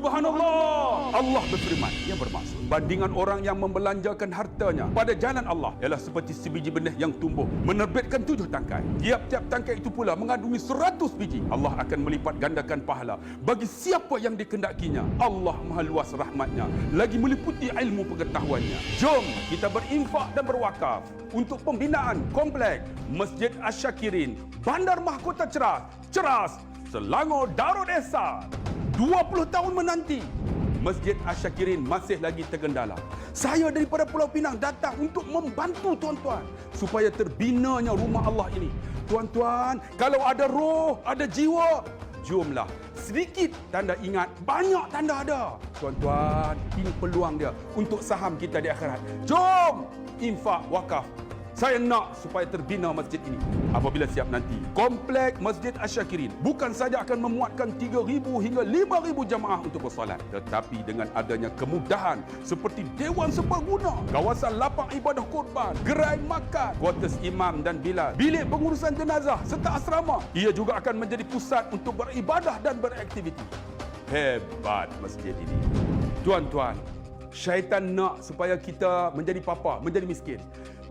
Subhanallah. Allah berfirman yang bermaksud bandingan orang yang membelanjakan hartanya pada jalan Allah ialah seperti sebiji benih yang tumbuh menerbitkan 7 tangkai. Tiap-tiap tangkai itu pula mengandungi 100 biji. Allah akan melipat gandakan pahala bagi siapa yang dikehendakinya. Allah Maha luas rahmatnya, lagi meliputi ilmu pengetahuannya. Jom kita berinfak dan berwakaf untuk pembinaan komplek Masjid Asy-Syakirin, Bandar Mahkota Ceras, Selangor Darul Ihsan. 20 tahun menanti, Masjid Asy-Syakirin masih lagi tergendala. Saya daripada Pulau Pinang datang untuk membantu tuan-tuan supaya terbinanya rumah Allah ini. Tuan-tuan, kalau ada roh, ada jiwa, jomlah. Sedikit tanda ingat, banyak tanda ada. Tuan-tuan, ini peluang dia untuk saham kita di akhirat. Jom infak wakaf. Saya nak supaya terbina masjid ini. Apabila siap nanti, komplek Masjid Asy-Syakirin bukan saja akan memuatkan 3,000 hingga 5,000 jamaah untuk bersolat, tetapi dengan adanya kemudahan seperti Dewan Serbaguna, kawasan lapang ibadah korban, gerai makan, kuartus imam dan bilal, bilik pengurusan jenazah serta asrama. Ia juga akan menjadi pusat untuk beribadah dan beraktiviti. Hebat masjid ini. Tuan-tuan, syaitan nak supaya kita menjadi papa, menjadi miskin.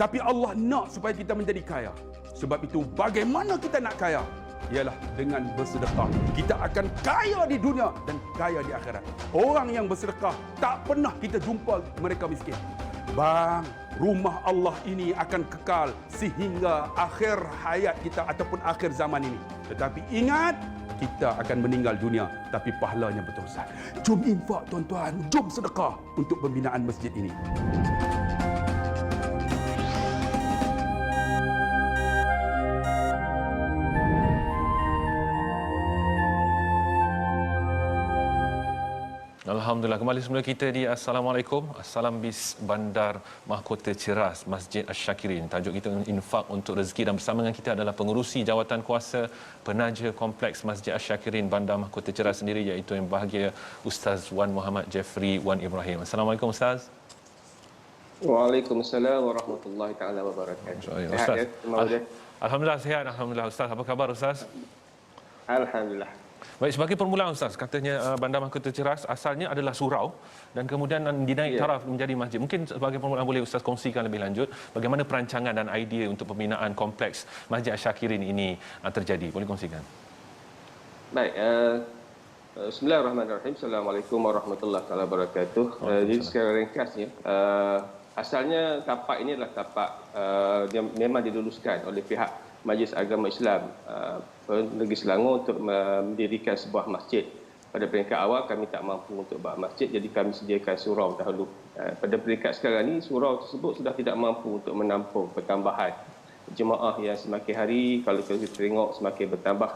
Tapi Allah nak supaya kita menjadi kaya. Sebab itu bagaimana kita nak kaya? Ialah dengan bersedekah. Kita akan kaya di dunia dan kaya di akhirat. Orang yang bersedekah tak pernah kita jumpa mereka miskin. Bang, rumah Allah ini akan kekal sehingga akhir hayat kita ataupun akhir zaman ini. Tetapi ingat, kita akan meninggal dunia tapi pahalanya berterusan. Jom infak tuan-tuan, jom sedekah untuk pembinaan masjid ini. Alhamdulillah, kembali semula kita di Assalamualaikum. Assalam bis Bandar Mahkota Ceras, Masjid Asy-Syakirin. Tajuk kita infak untuk rezeki, dan bersama dengan kita adalah pengerusi jawatan kuasa penaja kompleks Masjid Asy-Syakirin Bandar Mahkota Ceras sendiri, iaitu yang bahagia Ustaz Wan Muhammad Jeffrey Wan Ibrahim. Assalamualaikum Ustaz. Waalaikumsalam warahmatullahi taala wabarakatuh. Ustaz. Alhamdulillah sihat. Alhamdulillah Ustaz. Apa khabar Ustaz? Alhamdulillah. Baik, sebagai permulaan Ustaz, katanya Bandar Mahkota Ceras asalnya adalah surau dan kemudian dinaik taraf menjadi masjid. Mungkin sebagai permulaan boleh Ustaz kongsikan lebih lanjut bagaimana perancangan dan idea untuk pembinaan kompleks Masjid Asy-Syakirin ini terjadi. Boleh kongsikan? Baik, bismillahirrahmanirrahim. Assalamualaikum warahmatullahi wabarakatuh. Jadi secara ringkasnya, asalnya tapak ini adalah tapak yang memang diluluskan oleh pihak Majlis Agama Islam Negeri Selangor untuk mendirikan sebuah masjid. Pada peringkat awal kami tak mampu untuk buat masjid, jadi kami sediakan surau dahulu. Pada peringkat sekarang ini, surau tersebut sudah tidak mampu untuk menampung pertambahan jemaah yang semakin hari, kalau kita tengok, semakin bertambah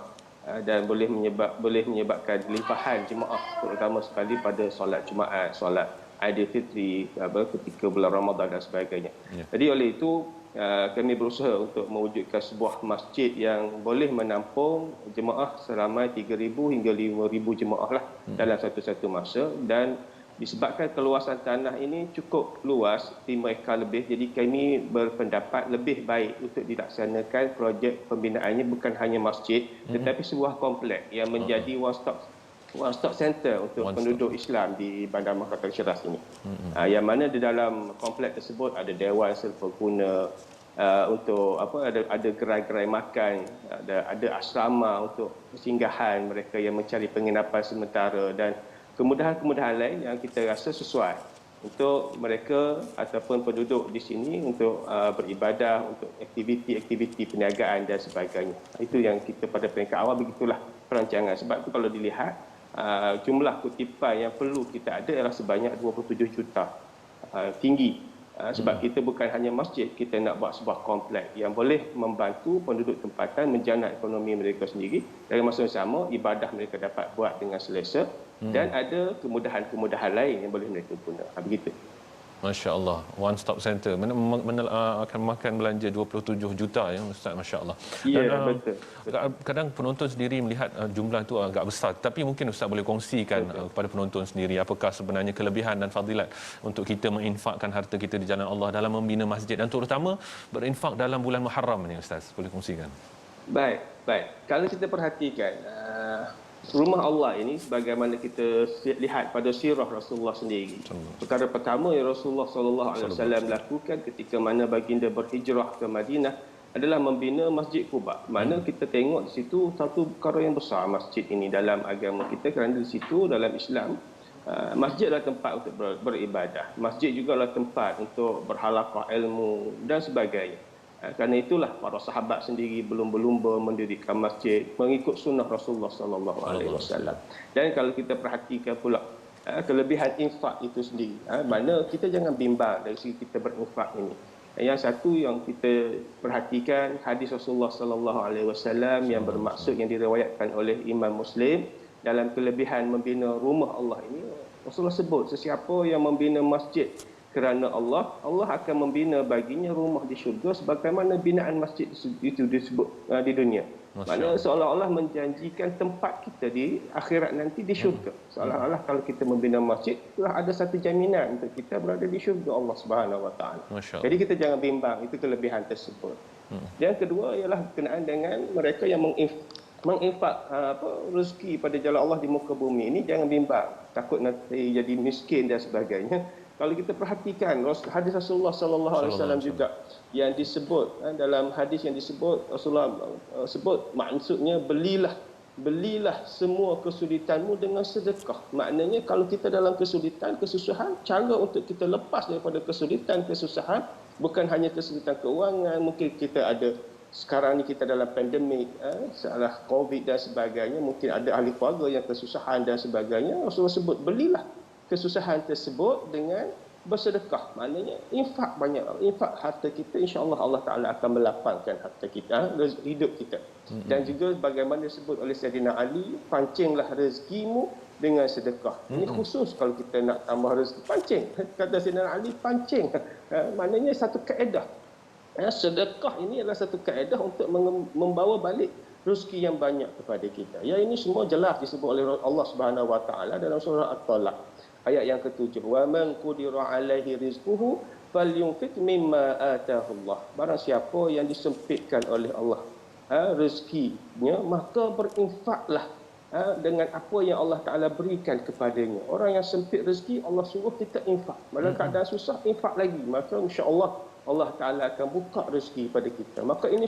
dan boleh menyebabkan limpahan jemaah, terutama sekali pada solat Jumaat, solat Aidilfitri ketika bulan Ramadan dan sebagainya. Jadi oleh itu kami berusaha untuk mewujudkan sebuah masjid yang boleh menampung jemaah seramai 3,000 hingga 5,000 jemaah lah dalam satu-satu masa, dan disebabkan keluasan tanah ini cukup luas, 5 ekar lebih, jadi kami berpendapat lebih baik untuk dilaksanakan projek pembinaannya bukan hanya masjid tetapi sebuah komplek yang menjadi one stop center untuk penduduk Islam di Bandar Mahkota Ceras ini. Yang mana di dalam kompleks tersebut ada Dewan Serbaguna, untuk ada gerai-gerai makan, ada asrama untuk persinggahan mereka yang mencari penginapan sementara, dan kemudahan-kemudahan lain yang kita rasa sesuai untuk mereka ataupun penduduk di sini untuk beribadah, untuk aktiviti-aktiviti perniagaan dan sebagainya. Itu yang kita pada peringkat awal, begitulah perancangan. Sebab itu kalau dilihat jumlah kutipan yang perlu kita ada adalah sebanyak 27 juta, tinggi. Sebab kita bukan hanya masjid, kita nak buat sebuah kompleks yang boleh membantu penduduk tempatan menjana ekonomi mereka sendiri, dalam masa yang sama ibadah mereka dapat buat dengan selesa, dan ada kemudahan-kemudahan lain yang boleh mereka guna. Begitu. Masya Allah, one stop center akan makan belanja 27 juta ya Ustaz, Masya Allah. Ya, betul. Kadang penonton sendiri melihat jumlah itu agak besar, tapi mungkin Ustaz boleh kongsikan kepada penonton sendiri apakah sebenarnya kelebihan dan fadilat untuk kita menginfakkan harta kita di jalan Allah dalam membina masjid, dan terutama berinfak dalam bulan Muharram ini Ustaz, boleh kongsikan? Baik. Kalau kita perhatikan rumah Allah ini sebagaimana kita lihat pada sirah Rasulullah sendiri. Perkara pertama yang Rasulullah sallallahu alaihi wasallam lakukan ketika mana baginda berhijrah ke Madinah adalah membina Masjid Quba. Mana kita tengok di situ satu perkara yang besar masjid ini dalam agama kita, kerana di situ dalam Islam masjid adalah tempat untuk beribadah. Masjid juga adalah tempat untuk berhalaqah ilmu dan sebagainya. Kerana itulah para sahabat sendiri berlumba-lumba mendirikan masjid mengikut sunnah Rasulullah sallallahu alaihi wasallam. Dan kalau kita perhatikan pula kelebihan infak itu sendiri, mana kita jangan bimbang dari segi kita berinfak ini. Yang satu yang kita perhatikan hadis Rasulullah sallallahu alaihi wasallam yang bermaksud yang diriwayatkan oleh Imam Muslim dalam kelebihan membina rumah Allah ini. Rasulullah sebut sesiapa yang membina masjid kerana Allah, Allah akan membina baginya rumah di syurga sebagaimana binaan masjid itu disebut di dunia. Maknanya seolah-olah menjanjikan tempat kita di akhirat nanti di syurga. Seolah-olah kalau kita membina masjid, telah ada satu jaminan untuk kita berada di syurga Allah Subhanahu Wa Taala. Jadi kita jangan bimbang, itu kelebihan tersebut. Yang kedua ialah berkenaan dengan mereka yang menginfak rezeki pada jalan Allah di muka bumi ini, jangan bimbang, takut nanti jadi miskin dan sebagainya. Kalau kita perhatikan hadis Rasulullah sallallahu alaihi wasallam juga yang disebut dalam hadis yang disebut Rasulullah sebut maksudnya belilah semua kesulitanmu dengan sedekah. Maknanya kalau kita dalam kesulitan, kesusahan, cara untuk kita lepas daripada kesulitan, kesusahan bukan hanya kesulitan keuangan, mungkin kita ada sekarang ni kita dalam pandemik, salah COVID dan sebagainya, mungkin ada ahli keluarga yang kesusahan dan sebagainya. Rasulullah sebut belilah kesusahan tersebut dengan bersedekah. Maknanya infak banyak, infak harta kita, insya-Allah Allah Taala akan melapangkan harta kita, hidup kita. Dan juga bagaimana disebut oleh Sayyidina Ali, pancinglah rezekimu dengan sedekah. Ini khusus kalau kita nak tambah rezeki, pancing. Kata Sayyidina Ali, pancing. Maknanya satu kaedah. Sedekah ini adalah satu kaedah untuk membawa balik rezeki yang banyak kepada kita. Ya, ini semua jelas disebut oleh Allah Subhanahu Wa Taala dalam surah At-Talaq. Ayat yang ke-7, wa man qudira alaihi rizquhu falyunfiq mimma ataahu Allah. Barang siapa yang disempitkan oleh Allah rezekinya, maka berinfaklah dengan apa yang Allah Taala berikan kepadanya. Orang yang sempit rezeki, Allah suruh kita infak. Dalam keadaan susah, infak lagi. Maka insya-Allah Allah Taala akan buka rezeki pada kita. Maka ini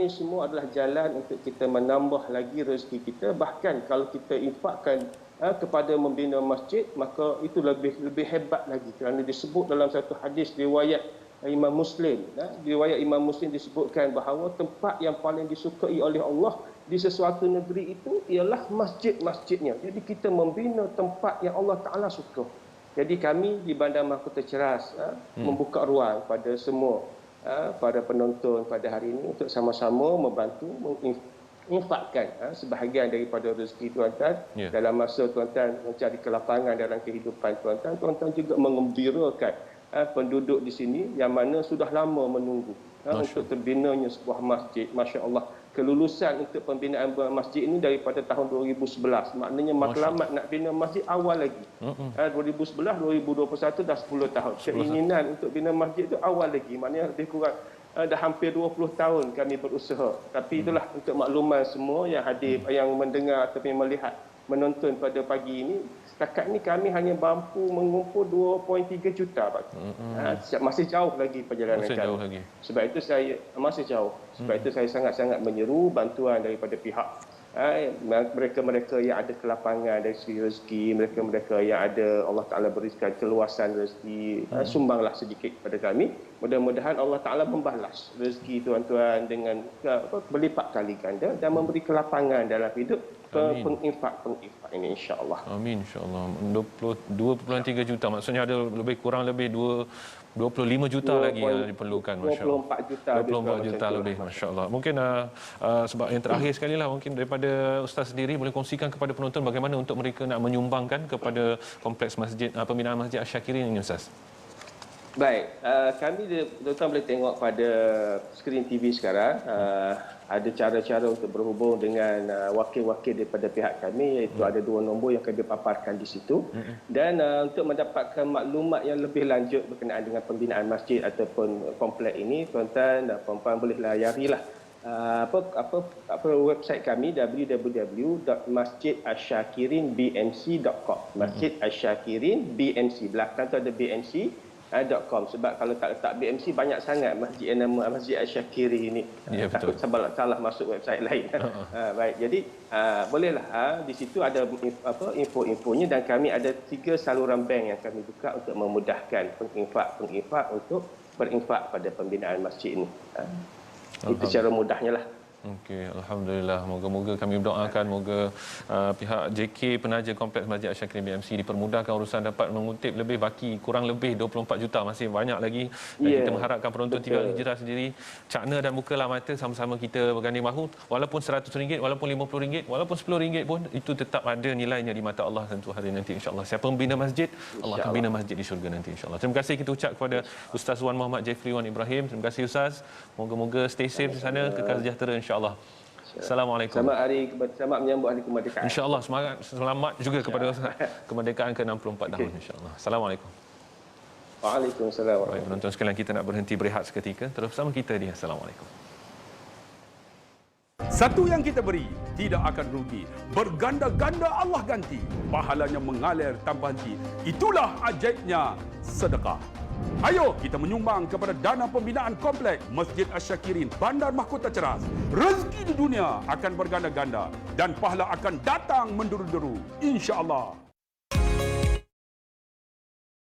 semua adalah jalan untuk kita menambah lagi rezeki kita. Bahkan kalau kita infakkan kepada membina masjid, maka itu lebih hebat lagi, kerana disebut dalam satu hadis riwayat Imam Muslim. Riwayat Imam Muslim disebutkan bahawa tempat yang paling disukai oleh Allah di sesuatu negeri itu ialah masjid-masjidnya. Jadi kita membina tempat yang Allah Ta'ala suka. Jadi kami di Bandar Mahkota Ceras membuka ruang pada semua para penonton pada hari ini untuk sama-sama membantu menginfakkan sebahagian daripada rezeki tuan-tuan dalam masa tuan-tuan mencari kelapangan dalam kehidupan tuan-tuan. Tuan-tuan juga mengembirakan penduduk di sini yang mana sudah lama menunggu untuk terbinanya sebuah masjid. Masya Allah, kelulusan untuk pembinaan masjid ini daripada tahun 2011. Maknanya matlamat nak bina masjid awal lagi. 2011, 2021 dah 10 tahun. Keinginan untuk bina masjid itu awal lagi. Maknanya lebih kurang dah hampir 20 tahun kami berusaha. Tapi itulah untuk makluman semua yang hadir, yang mendengar atau melihat, menonton pada pagi ini. Setakat ini kami hanya mampu mengumpul 2.3 juta, Pak. Masih jauh lagi perjalanan kami. Sebab itu saya masih jauh. Sebab itu saya sangat-sangat menyeru bantuan daripada pihak mereka-mereka yang ada kelapangan dari segi rezeki, mereka-mereka yang ada Allah Ta'ala berikan keluasan rezeki, sumbanglah sedikit pada kami. Mudah-mudahan Allah Ta'ala membalas rezeki tuan-tuan dengan berlipat kali ganda dan memberi kelapangan dalam hidup penginfak ini, insya-Allah. Amin, insya-Allah. 2.3 juta, maksudnya ada kurang lebih 25 juta lagi yang diperlukan, masya-Allah. 24 juta lebih, masya-Allah. Mungkin sebab yang terakhir sekali lah, mungkin daripada Ustaz sendiri boleh kongsikan kepada penonton bagaimana untuk mereka nak menyumbangkan kepada kompleks masjid, pembinaan Masjid Asy-Syakirin ini, Ustaz. Baik, kami tuan-tuan boleh tengok pada skrin TV sekarang, ada cara-cara untuk berhubung dengan wakil-wakil daripada pihak kami, iaitu ada 2 nombor yang kami paparkan di situ. Dan untuk mendapatkan maklumat yang lebih lanjut berkenaan dengan pembinaan masjid ataupun komplek ini, tuan-tuan dan puan-puan boleh layarilah website kami www.masjidasyakirinbnc.com. Masjid Asyakirin BNC, belakang tu ada BNC.com. Sebab kalau tak letak BMC banyak sangat masjid yang nama Masjid Asyakirin ini. Ya, Takut salah masuk website lain. Baik, jadi bolehlah di situ ada info-infonya, dan kami ada 3 saluran bank yang kami buka untuk memudahkan penginfak untuk berinfak pada pembinaan masjid ini. Itu secara mudahnya lah. Okey, alhamdulillah. Moga-moga kami berdoakan moga pihak JK penaja Kompleks Masjid Asyakirin BMC dipermudahkan urusan dapat mengutip lebih baki kurang lebih 24 juta, masih banyak lagi. Dan kita mengharapkan penonton TV Al-Hijrah sendiri cakna dan bukalah mata, sama-sama kita berganding bahu, walaupun RM100, walaupun RM50, walaupun RM10 pun itu tetap ada nilainya di mata Allah tentu hari nanti insya-Allah. Siapa membina masjid, Allah akan bina masjid di syurga nanti insya-Allah. Terima kasih kita ucap kepada Ustaz Wan Muhammad Jeffrey Wan Ibrahim. Terima kasih Ustaz. Moga-moga stay safe di sana, kekal sejahtera insya-Allah. Assalamualaikum. Selamat menyambut Hari Kemerdekaan. InsyaAllah, selamat juga kepada kemerdekaan ke-64 tahun insyaAllah. Assalamualaikum. Waalaikumsalam. Baik, penonton sekalian, kita nak berhenti berehat seketika. Terus bersama kita di Assalamualaikum. Satu yang kita beri tidak akan rugi. Berganda-ganda Allah ganti. Pahalanya mengalir tanpa henti. Itulah ajaibnya sedekah. Ayo kita menyumbang kepada dana pembinaan kompleks Masjid Asyakirin Bandar Mahkota Ceras. Rezeki di dunia akan berganda-ganda dan pahala akan datang menderu-deru, insya-Allah.